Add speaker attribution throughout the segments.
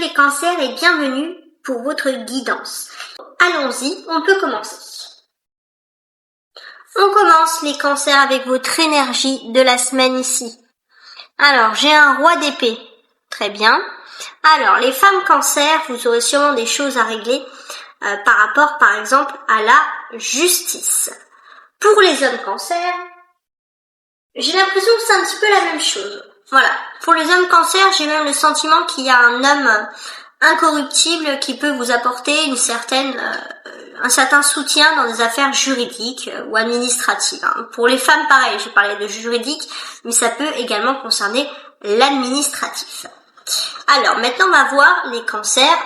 Speaker 1: les cancers et bienvenue pour votre guidance. Allons-y, on peut commencer. On commence les cancers avec votre énergie de la semaine ici. Alors, j'ai un roi d'épée. Très bien. Alors, les femmes cancers, vous aurez sûrement des choses à régler par rapport, par exemple, à la justice. Pour les hommes cancers, j'ai l'impression que c'est un petit peu la même chose. Voilà. Pour les hommes cancers, j'ai même le sentiment qu'il y a un homme incorruptible qui peut vous apporter un certain soutien dans des affaires juridiques ou administratives. Pour les femmes, pareil, j'ai parlé de juridique, mais ça peut également concerner l'administratif. Alors, maintenant, on va voir les cancers,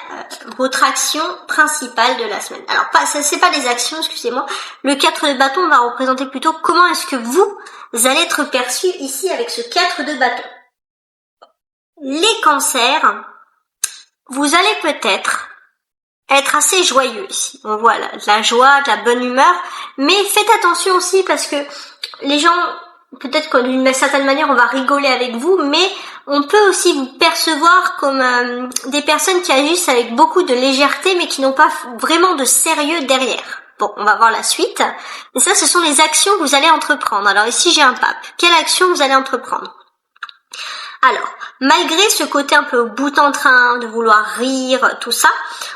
Speaker 1: votre action principale de la semaine. Alors, c'est pas des actions, excusez-moi. Le 4 de bâton va représenter plutôt comment est-ce que vous allez être perçu ici avec ce 4 de bâton. Les cancers, vous allez peut-être être assez joyeux ici. On voit de la joie, de la bonne humeur, mais faites attention aussi parce que les gens, peut-être que d'une certaine manière, on va rigoler avec vous, mais on peut aussi vous percevoir comme des personnes qui agissent avec beaucoup de légèreté, mais qui n'ont pas vraiment de sérieux derrière. Bon, on va voir la suite. Et ça, ce sont les actions que vous allez entreprendre. Alors ici, j'ai un pape. Quelle action vous allez entreprendre ? Alors, malgré ce côté un peu au bout en train, de vouloir rire, tout ça,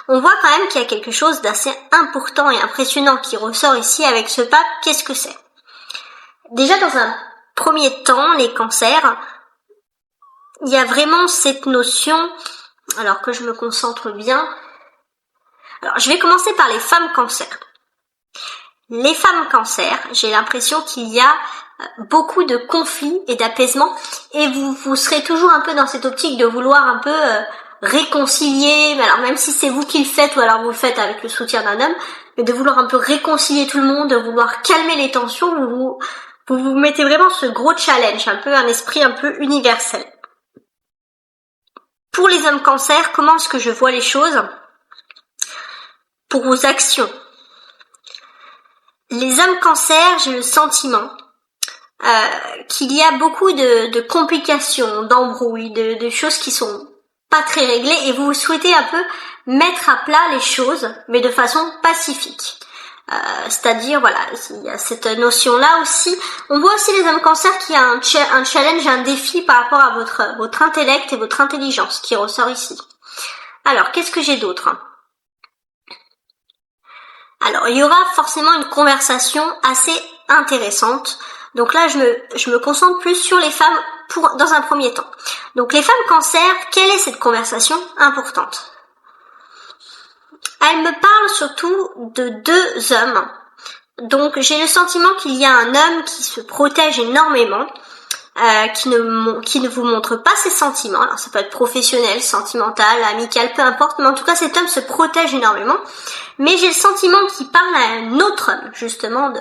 Speaker 1: on voit quand même qu'il y a quelque chose d'assez important et impressionnant qui ressort ici avec ce pape. Qu'est-ce que c'est ? Déjà, dans un premier temps, les cancers, il y a vraiment cette notion, alors que je me concentre bien. Alors, je vais commencer par les femmes cancers. Les femmes cancers, j'ai l'impression qu'il y a beaucoup de conflits et d'apaisement et vous serez toujours un peu dans cette optique de vouloir un peu réconcilier, mais alors même si c'est vous qui le faites ou alors vous le faites avec le soutien d'un homme, mais de vouloir un peu réconcilier tout le monde, de vouloir calmer les tensions, vous mettez vraiment ce gros challenge, un peu un esprit un peu universel. Pour les hommes cancers, comment est-ce que je vois les choses ? Pour vos actions. Les hommes cancers, j'ai le sentiment qu'il y a beaucoup de complications, d'embrouilles, de choses qui sont pas très réglées et vous souhaitez un peu mettre à plat les choses, mais de façon pacifique. C'est-à-dire, voilà, il y a cette notion-là aussi. On voit aussi les hommes cancers qu'il y a un challenge, un défi par rapport à votre intellect et votre intelligence qui ressort ici. Alors, qu'est-ce que j'ai d'autre ? Alors, il y aura forcément une conversation assez intéressante. Donc là, je me concentre plus sur les femmes dans un premier temps. Donc, les femmes cancers, quelle est cette conversation importante ? Elle me parle surtout de deux hommes. Donc, j'ai le sentiment qu'il y a un homme qui se protège énormément, qui ne vous montre pas ses sentiments. Alors, ça peut être professionnel, sentimental, amical, peu importe. Mais en tout cas, cet homme se protège énormément. Mais j'ai le sentiment qu'il parle à un autre homme, justement,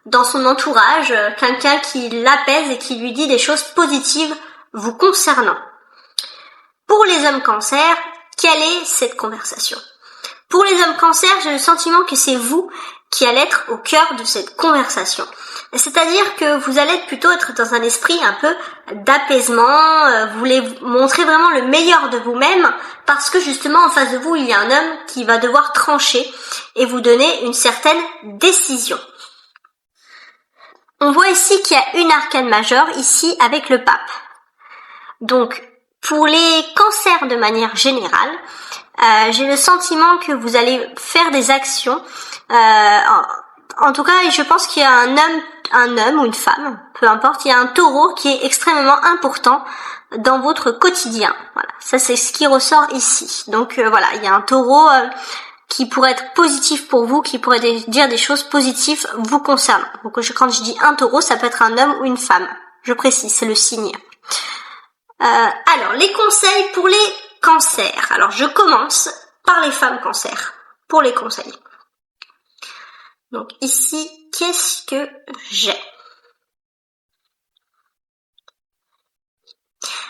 Speaker 1: dans son entourage, quelqu'un qui l'apaise et qui lui dit des choses positives vous concernant. Pour les hommes cancers, quelle est cette conversation ? Pour les hommes cancers, j'ai le sentiment que c'est vous qui allez être au cœur de cette conversation. C'est-à-dire que vous allez plutôt être dans un esprit un peu d'apaisement, vous voulez montrer vraiment le meilleur de vous-même parce que justement en face de vous, il y a un homme qui va devoir trancher et vous donner une certaine décision. On voit ici qu'il y a une arcane majeure ici avec le pape. Donc, pour les cancers de manière générale, j'ai le sentiment que vous allez faire des actions. En tout cas, je pense qu'il y a un homme ou une femme, peu importe, il y a un taureau qui est extrêmement important dans votre quotidien. Voilà, ça c'est ce qui ressort ici. Donc voilà, il y a un taureau qui pourrait être positif pour vous, qui pourrait dire des choses positives vous concernant. Donc quand je dis un taureau, ça peut être un homme ou une femme. Je précise, c'est le signe. Alors, les conseils pour les cancers. Alors, je commence par les femmes cancers, pour les conseils. Donc ici, qu'est-ce que j'ai ?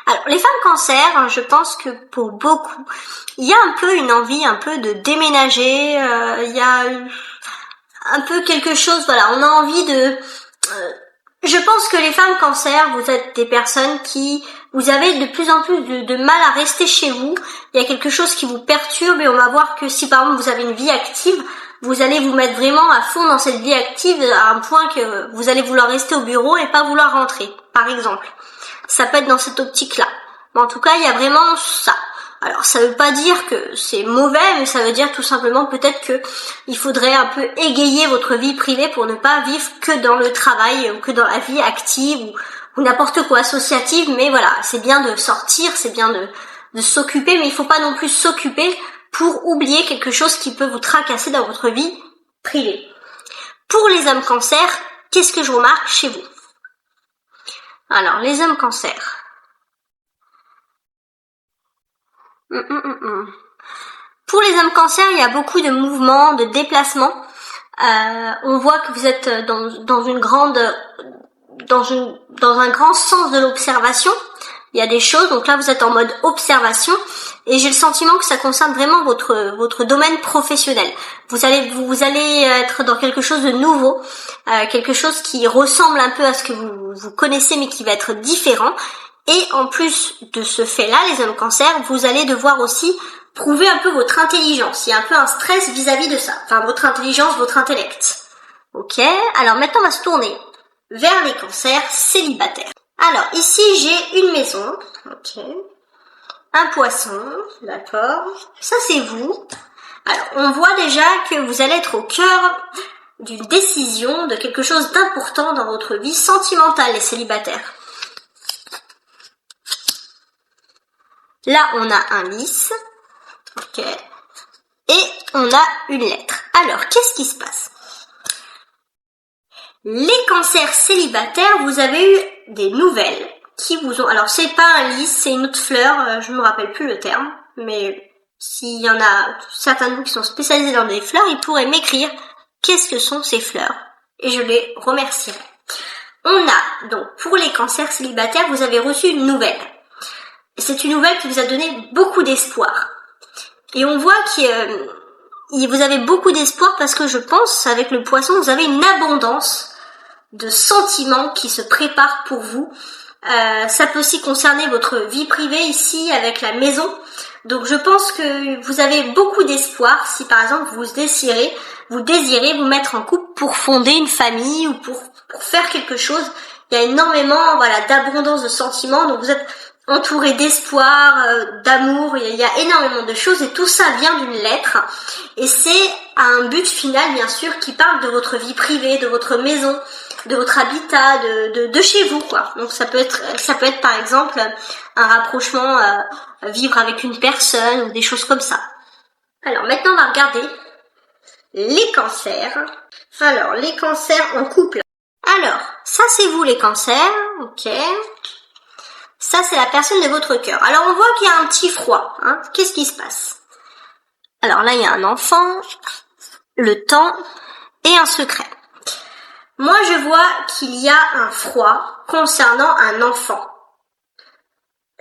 Speaker 1: Alors, les femmes cancers, je pense que pour beaucoup, il y a un peu une envie un peu de déménager, il y a un peu quelque chose, voilà, on a envie Je pense que les femmes cancer, vous êtes des personnes qui, vous avez de plus en plus de mal à rester chez vous. Il y a quelque chose qui vous perturbe et on va voir que si par exemple vous avez une vie active, vous allez vous mettre vraiment à fond dans cette vie active à un point que vous allez vouloir rester au bureau et pas vouloir rentrer, par exemple. Ça peut être dans cette optique-là. Mais en tout cas, il y a vraiment ça. Alors, ça veut pas dire que c'est mauvais, mais ça veut dire tout simplement peut-être que il faudrait un peu égayer votre vie privée pour ne pas vivre que dans le travail ou que dans la vie active ou n'importe quoi associative. Mais voilà, c'est bien de sortir, c'est bien de s'occuper, mais il faut pas non plus s'occuper pour oublier quelque chose qui peut vous tracasser dans votre vie privée. Pour les hommes cancer, qu'est-ce que je remarque chez vous? Alors, les hommes cancer. Pour les hommes cancer, il y a beaucoup de mouvements, de déplacements. On voit que vous êtes dans un grand sens de l'observation. Il y a des choses, donc là vous êtes en mode observation et j'ai le sentiment que ça concerne vraiment votre domaine professionnel. Vous allez être dans quelque chose de nouveau, quelque chose qui ressemble un peu à ce que vous connaissez mais qui va être différent. Et en plus de ce fait-là, les hommes cancer, vous allez devoir aussi prouver un peu votre intelligence. Il y a un peu un stress vis-à-vis de ça. Enfin, votre intelligence, votre intellect. Ok, alors maintenant on va se tourner vers les cancers célibataires. Alors, ici j'ai une maison. Ok. Un poisson. D'accord. Ça c'est vous. Alors, on voit déjà que vous allez être au cœur d'une décision, de quelque chose d'important dans votre vie sentimentale, les célibataires. Là, on a un lys, ok, et on a une lettre. Alors, qu'est-ce qui se passe? Les cancers célibataires, vous avez eu des nouvelles qui vous ont... Alors, c'est pas un lys, c'est une autre fleur, je me rappelle plus le terme, mais s'il y en a certains de vous qui sont spécialisés dans des fleurs, ils pourraient m'écrire qu'est-ce que sont ces fleurs, et je les remercierai. On a, donc, pour les cancers célibataires, vous avez reçu une nouvelle. C'est une nouvelle qui vous a donné beaucoup d'espoir. Et on voit que vous avez beaucoup d'espoir parce que je pense, avec le poisson, vous avez une abondance de sentiments qui se préparent pour vous. Ça peut aussi concerner votre vie privée ici avec la maison. Donc je pense que vous avez beaucoup d'espoir si par exemple vous désirez vous mettre en couple pour fonder une famille ou pour faire quelque chose. Il y a énormément d'abondance de sentiments, donc vous êtes entouré d'espoir, d'amour, il y a énormément de choses et tout ça vient d'une lettre et c'est un but final bien sûr qui parle de votre vie privée, de votre maison, de votre habitat, de chez vous quoi. Donc ça peut être par exemple un rapprochement, vivre avec une personne ou des choses comme ça. Alors maintenant on va regarder les cancers. Alors les cancers en couple. Alors ça c'est vous les cancers, ok. Ça, c'est la personne de votre cœur. Alors, on voit qu'il y a un petit froid. Hein. Qu'est-ce qui se passe? Alors là, il y a un enfant, le temps et un secret. Moi, je vois qu'il y a un froid concernant un enfant.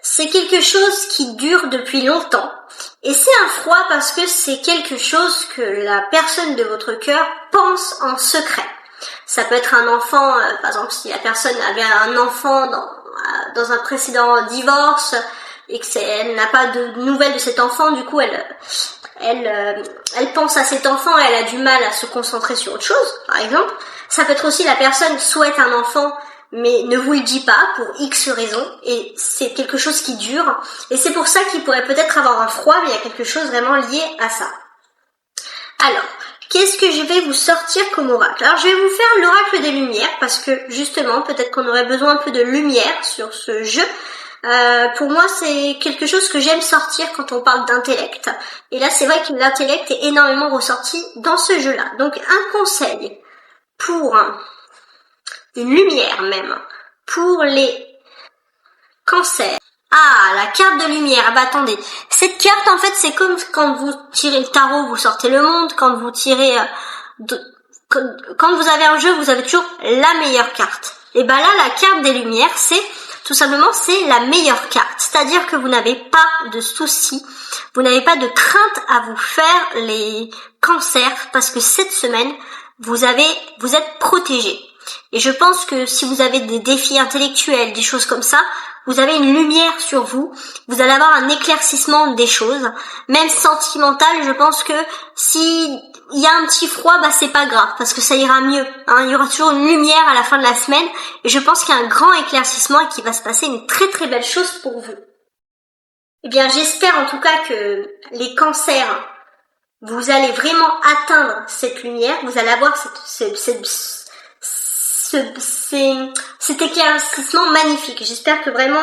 Speaker 1: C'est quelque chose qui dure depuis longtemps. Et c'est un froid parce que c'est quelque chose que la personne de votre cœur pense en secret. Ça peut être un enfant, par exemple, si la personne avait un enfant dans un précédent divorce et que elle n'a pas de nouvelles de cet enfant, du coup elle pense à cet enfant et elle a du mal à se concentrer sur autre chose, par exemple. Ça peut être aussi la personne souhaite un enfant mais ne vous le dit pas pour X raisons et c'est quelque chose qui dure et c'est pour ça qu'il pourrait peut-être avoir un froid, mais il y a quelque chose vraiment lié à ça. Alors, qu'est-ce que je vais vous sortir comme oracle? Alors, je vais vous faire l'oracle des lumières parce que, justement, peut-être qu'on aurait besoin un peu de lumière sur ce jeu. Pour moi, c'est quelque chose que j'aime sortir quand on parle d'intellect. Et là, c'est vrai que l'intellect est énormément ressorti dans ce jeu-là. Donc, un conseil pour une lumière même, pour les cancers. Ah, la carte de lumière. Ah bah attendez, cette carte en fait c'est comme quand vous tirez le tarot, vous sortez le monde, quand vous tirez, quand vous avez un jeu, vous avez toujours la meilleure carte. Et bah là, la carte des lumières, c'est tout simplement c'est la meilleure carte. C'est-à-dire que vous n'avez pas de soucis, vous n'avez pas de crainte à vous faire les cancers parce que cette semaine, vous êtes protégés. Et je pense que si vous avez des défis intellectuels, des choses comme ça, vous avez une lumière sur vous, vous allez avoir un éclaircissement des choses, même sentimental. Je pense que si il y a un petit froid, c'est pas grave, parce que ça ira mieux, hein. Il y aura toujours une lumière à la fin de la semaine, et je pense qu'il y a un grand éclaircissement et qu'il va se passer une très très belle chose pour vous. Eh bien, j'espère en tout cas que les cancers, vous allez vraiment atteindre cette lumière, vous allez avoir cet éclaircissement magnifique. J'espère que vraiment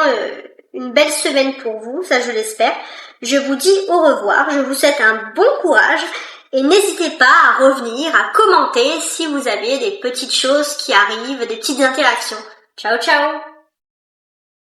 Speaker 1: une belle semaine pour vous, ça je l'espère. Je vous dis au revoir, je vous souhaite un bon courage et n'hésitez pas à revenir, à commenter si vous avez des petites choses qui arrivent, des petites interactions. Ciao ciao!